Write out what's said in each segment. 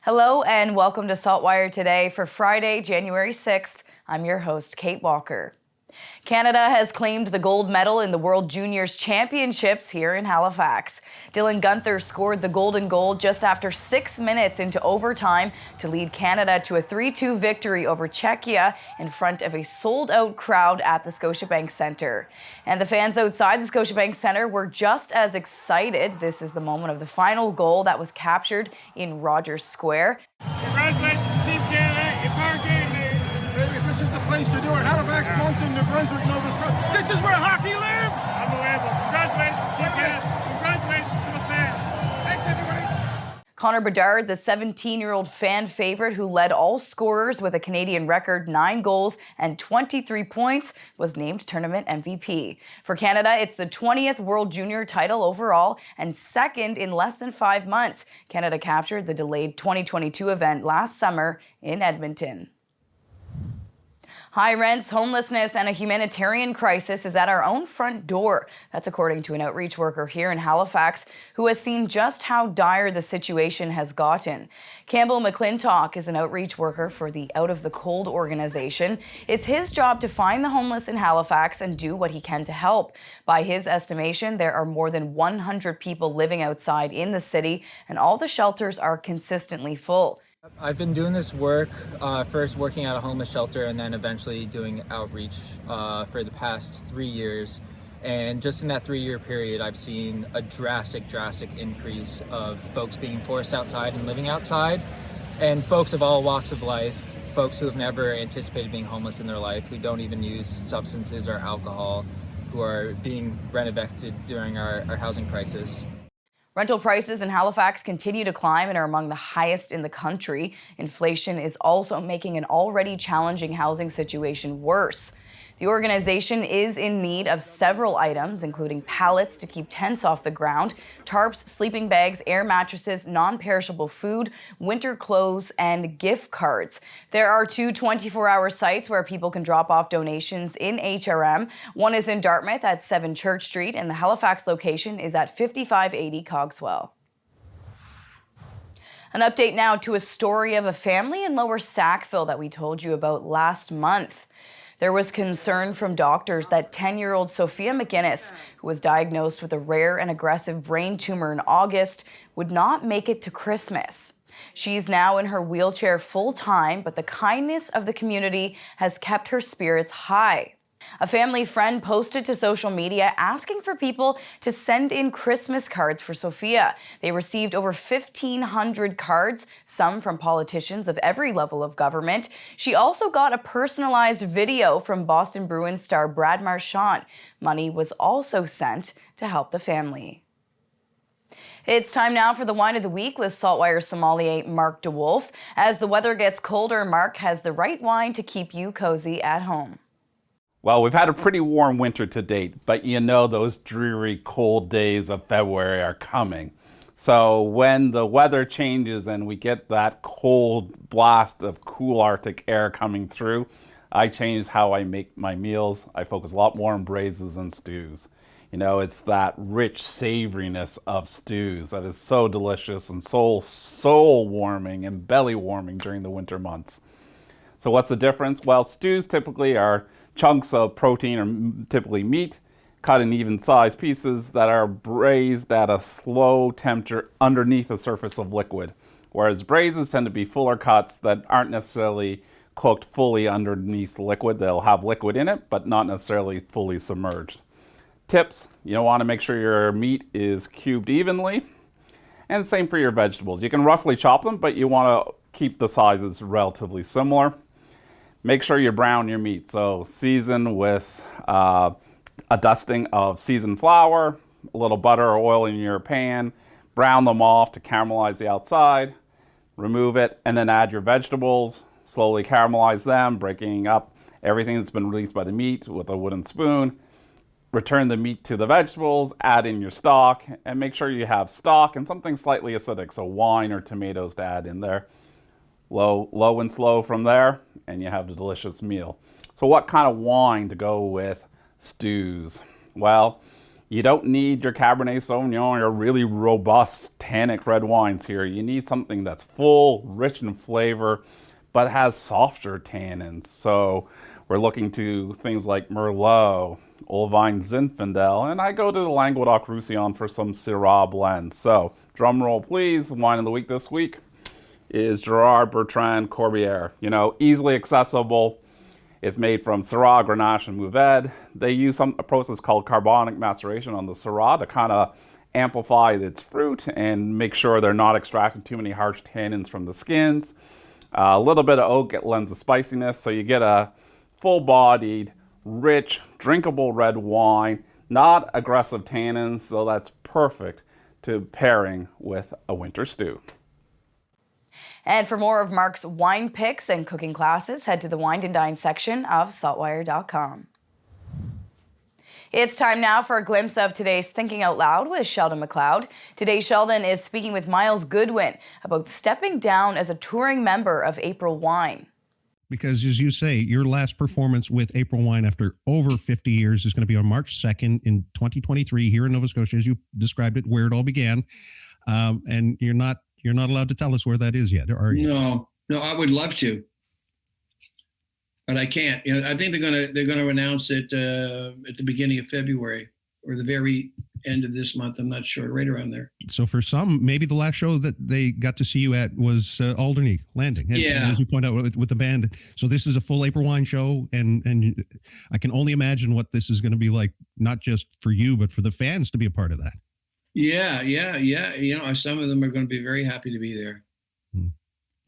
Hello and welcome to SaltWire today for Friday, January 6th. I'm your host, Kate Walker. Canada has claimed the gold medal in the World Juniors Championships here in Halifax. Dylan Gunther scored the golden goal just after 6 minutes into overtime to lead Canada to a 3-2 victory over Czechia in front of a sold-out crowd at the Scotiabank Centre. And the fans outside the Scotiabank Centre were just as excited. This is the moment of the final goal that was captured in Rogers Square. Congratulations, Team Canada. It's our game, baby. This is the place to do it. Halifax, Moncton, New Brunswick, Nova Scotia. This is where hockey lives. Unbelievable. Congratulations, Team Canada. Congratulations to the fans. Thanks, everybody. Connor Bedard, the 17-year-old fan favorite who led all scorers with a Canadian record 9 goals and 23 points, was named tournament MVP. For Canada, it's the 20th World Junior title overall and second in less than 5 months. Canada captured the delayed 2022 event last summer in Edmonton. High rents, homelessness, and a humanitarian crisis is at our own front door. That's according to an outreach worker here in Halifax who has seen just how dire the situation has gotten. Campbell McClintock is an outreach worker for the Out of the Cold organization. It's his job to find the homeless in Halifax and do what he can to help. By his estimation, there are more than 100 people living outside in the city, and all the shelters are consistently full. I've been doing this work, first working at a homeless shelter and then eventually doing outreach for the past 3 years. And just in that 3-year period, I've seen a drastic increase of folks being forced outside and living outside, and folks of all walks of life, folks who have never anticipated being homeless in their life, who don't even use substances or alcohol, who are being rent evicted during our housing crisis. Rental prices in Halifax continue to climb and are among the highest in the country. Inflation is also making an already challenging housing situation worse. The organization is in need of several items, including pallets to keep tents off the ground, tarps, sleeping bags, air mattresses, non-perishable food, winter clothes, and gift cards. There are 2 24-hour sites where people can drop off donations in HRM. One is in Dartmouth at 7 Church Street, and the Halifax location is at 5580 Cogswell. An update now to a story of a family in Lower Sackville that we told you about last month. There was concern from doctors that 10-year-old Sophia McGinnis, who was diagnosed with a rare and aggressive brain tumor in August, would not make it to Christmas. She's now in her wheelchair full-time, but the kindness of the community has kept her spirits high. A family friend posted to social media asking for people to send in Christmas cards for Sophia. They received over 1,500 cards, some from politicians of every level of government. She also got a personalized video from Boston Bruins star Brad Marchand. Money was also sent to help the family. It's time now for the Wine of the Week with SaltWire sommelier Mark DeWolf. As the weather gets colder, Mark has the right wine to keep you cozy at home. Well, we've had a pretty warm winter to date, but you know those dreary cold days of February are coming. So when the weather changes and we get that cold blast of cool Arctic air coming through, I change how I make my meals. I focus a lot more on braises and stews. You know, it's that rich savoriness of stews that is so delicious and soul warming and belly warming during the winter months. So what's the difference? Well, stews typically are chunks of protein or typically meat cut in even sized pieces that are braised at a slow temperature underneath the surface of liquid, whereas braises tend to be fuller cuts that aren't necessarily cooked fully underneath the liquid. They'll have liquid in it, but not necessarily fully submerged. Tips: you want to make sure your meat is cubed evenly, and same for your vegetables. You can roughly chop them, but you want to keep the sizes relatively similar. Make sure you brown your meat, so season with a dusting of seasoned flour, a little butter or oil in your pan, brown them off to caramelize the outside, remove it, and then add your vegetables, slowly caramelize them, breaking up everything that's been released by the meat with a wooden spoon. Return the meat to the vegetables, add in your stock, and make sure you have stock and something slightly acidic, so wine or tomatoes to add in there. Low and slow from there, and you have the delicious meal. So what kind of wine to go with stews? Well, You don't need your Cabernet Sauvignon or really robust tannic red wines here. You need something that's full, rich in flavor, but has softer tannins. So we're looking to things like Merlot, Old Vine Zinfandel, and I go to the Languedoc-Roussillon for some Syrah blends. So drum roll please, wine of the week this week is Gerard Bertrand Corbière. You know, easily accessible. It's made from Syrah, Grenache, and Mourvedre. They use a process called carbonic maceration on the Syrah to kind of amplify its fruit and make sure they're not extracting too many harsh tannins from the skins. A little bit of oak lends the spiciness, so you get a full-bodied, rich, drinkable red wine, not aggressive tannins, so that's perfect to pairing with a winter stew. And for more of Mark's wine picks and cooking classes, head to the Wine and Dine section of saltwire.com. It's time now for a glimpse of today's Thinking Out Loud with Sheldon McLeod. Today, Sheldon is speaking with Miles Goodwin about stepping down as a touring member of April Wine. Because, as you say, your last performance with April Wine after over 50 years is going to be on March 2nd in 2023 here in Nova Scotia, as you described it, where it all began. And you're not allowed to tell us where that is yet, are you? No, I would love to, but I can't. You know, I think they're gonna announce it at the beginning of February or the very end of this month. I'm not sure, right around there. So for some, maybe the last show that they got to see you at was Alderney Landing. And as you point out with the band. So this is a full April Wine show, and I can only imagine what this is going to be like, not just for you, but for the fans to be a part of that. Yeah. You know, some of them are going to be very happy to be there.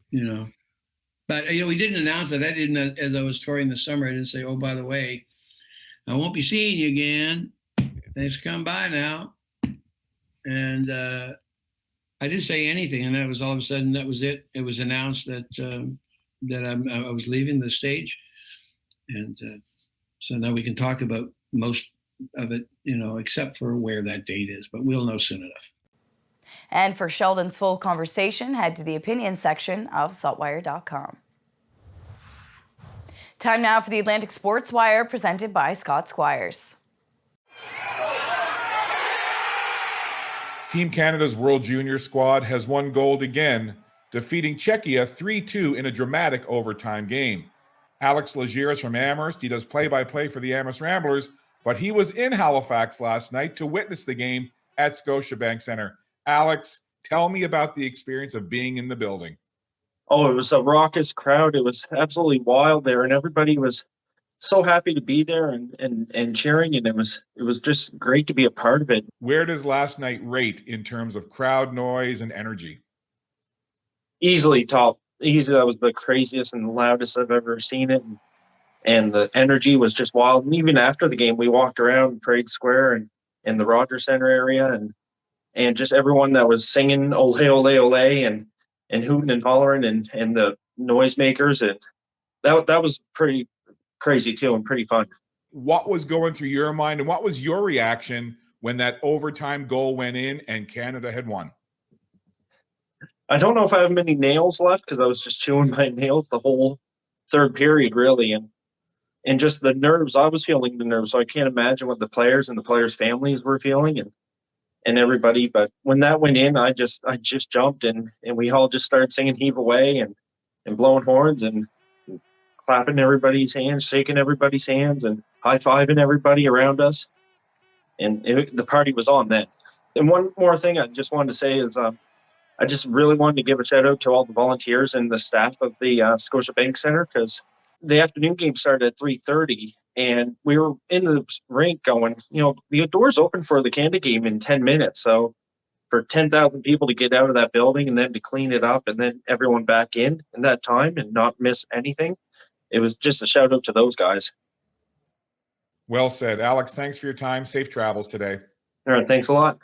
You know, but we didn't announce it. I didn't, as I was touring this summer, I didn't say, "Oh, by the way, I won't be seeing you again. Thanks for coming by now." And I didn't say anything, and that was all of a sudden that was it. It was announced that I was leaving the stage, and so now we can talk about most of it, you know, except for where that date is, but we'll know soon enough. And for Sheldon's full conversation, head to the opinion section of saltwire.com. Time now for the Atlantic Sports Wire, presented by Scott Squires. Team Canada's World Junior squad has won gold again, defeating Czechia 3-2 in a dramatic overtime game. Alex Legier is from Amherst. He does play-by-play for the Amherst Ramblers, but he was in Halifax last night to witness the game at Scotiabank Centre. Alex, tell me about the experience of being in the building. Oh, it was a raucous crowd. It was absolutely wild there, and everybody was so happy to be there and cheering, and it was just great to be a part of it. Where does last night rate in terms of crowd noise and energy? Easily top. Easily, that was the craziest and the loudest I've ever seen it. And the energy was just wild. And even after the game, we walked around Parade Square and in the Rogers Center area, and just everyone that was singing "Ole, ole, ole" and hooting and hollering and the noisemakers, and that was pretty crazy too and pretty fun. What was going through your mind, and what was your reaction when that overtime goal went in and Canada had won? I don't know if I have many nails left because I was just chewing my nails the whole third period, really, and just the nerves. I was feeling the nerves, so I can't imagine what the players and the players' families were feeling and everybody. But when that went in, I just jumped and we all just started singing "Heave Away" and blowing horns and clapping everybody's hands, shaking everybody's hands, and high-fiving everybody around us. And the party was on then. And one more thing I just wanted to say is I just really wanted to give a shout-out to all the volunteers and the staff of the Scotiabank Centre, because the afternoon game started at 3:30, and we were in the rink going, you know, the doors open for the Canada game in 10 minutes. So for 10,000 people to get out of that building and then to clean it up and then everyone back in that time and not miss anything, it was just a shout out to those guys. Well said. Alex, thanks for your time. Safe travels today. All right, thanks a lot.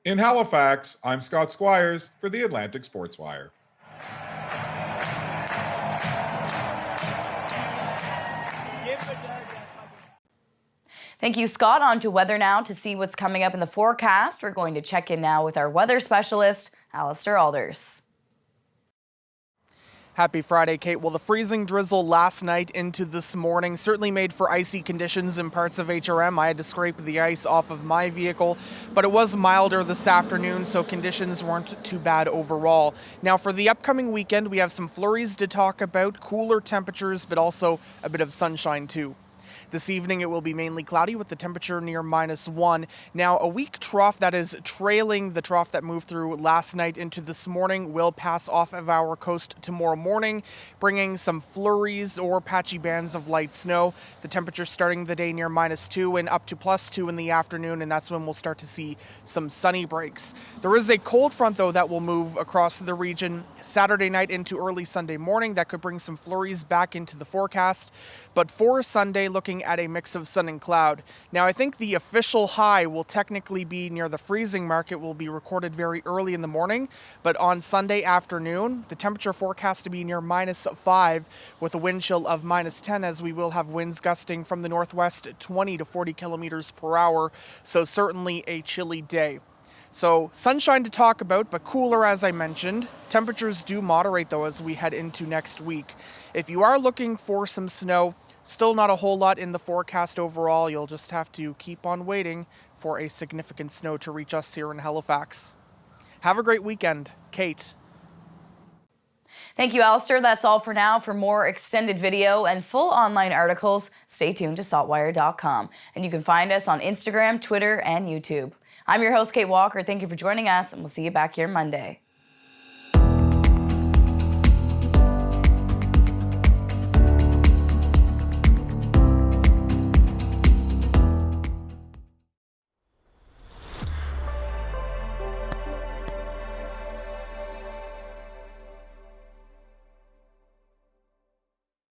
In Halifax, I'm Scott Squires for the Atlantic Sports Wire. Thank you, Scott. On to weather now to see what's coming up in the forecast. We're going to check in now with our weather specialist, Alistair Alders. Happy Friday, Kate. Well, the freezing drizzle last night into this morning certainly made for icy conditions in parts of HRM. I had to scrape the ice off of my vehicle, but it was milder this afternoon, so conditions weren't too bad overall. Now, for the upcoming weekend, we have some flurries to talk about, cooler temperatures, but also a bit of sunshine too. This evening, it will be mainly cloudy with the temperature near -1. Now, a weak trough that is trailing the trough that moved through last night into this morning will pass off of our coast tomorrow morning, bringing some flurries or patchy bands of light snow. The temperature starting the day near -2 and up to +2 in the afternoon, and that's when we'll start to see some sunny breaks. There is a cold front, though, that will move across the region Saturday night into early Sunday morning that could bring some flurries back into the forecast. But for Sunday, looking at a mix of sun and cloud. Now, I think the official high will technically be near the freezing mark. It will be recorded very early in the morning, but on Sunday afternoon, the temperature forecast to be near -5 with a wind chill of -10, as we will have winds gusting from the northwest 20 to 40 kilometers per hour, so certainly a chilly day. So sunshine to talk about, but cooler as I mentioned. Temperatures do moderate though as we head into next week. If you are looking for some snow, still not a whole lot in the forecast overall. You'll just have to keep on waiting for a significant snow to reach us here in Halifax. Have a great weekend. Kate. Thank you, Alistair. That's all for now. For more extended video and full online articles, stay tuned to saltwire.com. And you can find us on Instagram, Twitter, and YouTube. I'm your host, Kate Walker. Thank you for joining us, and we'll see you back here Monday.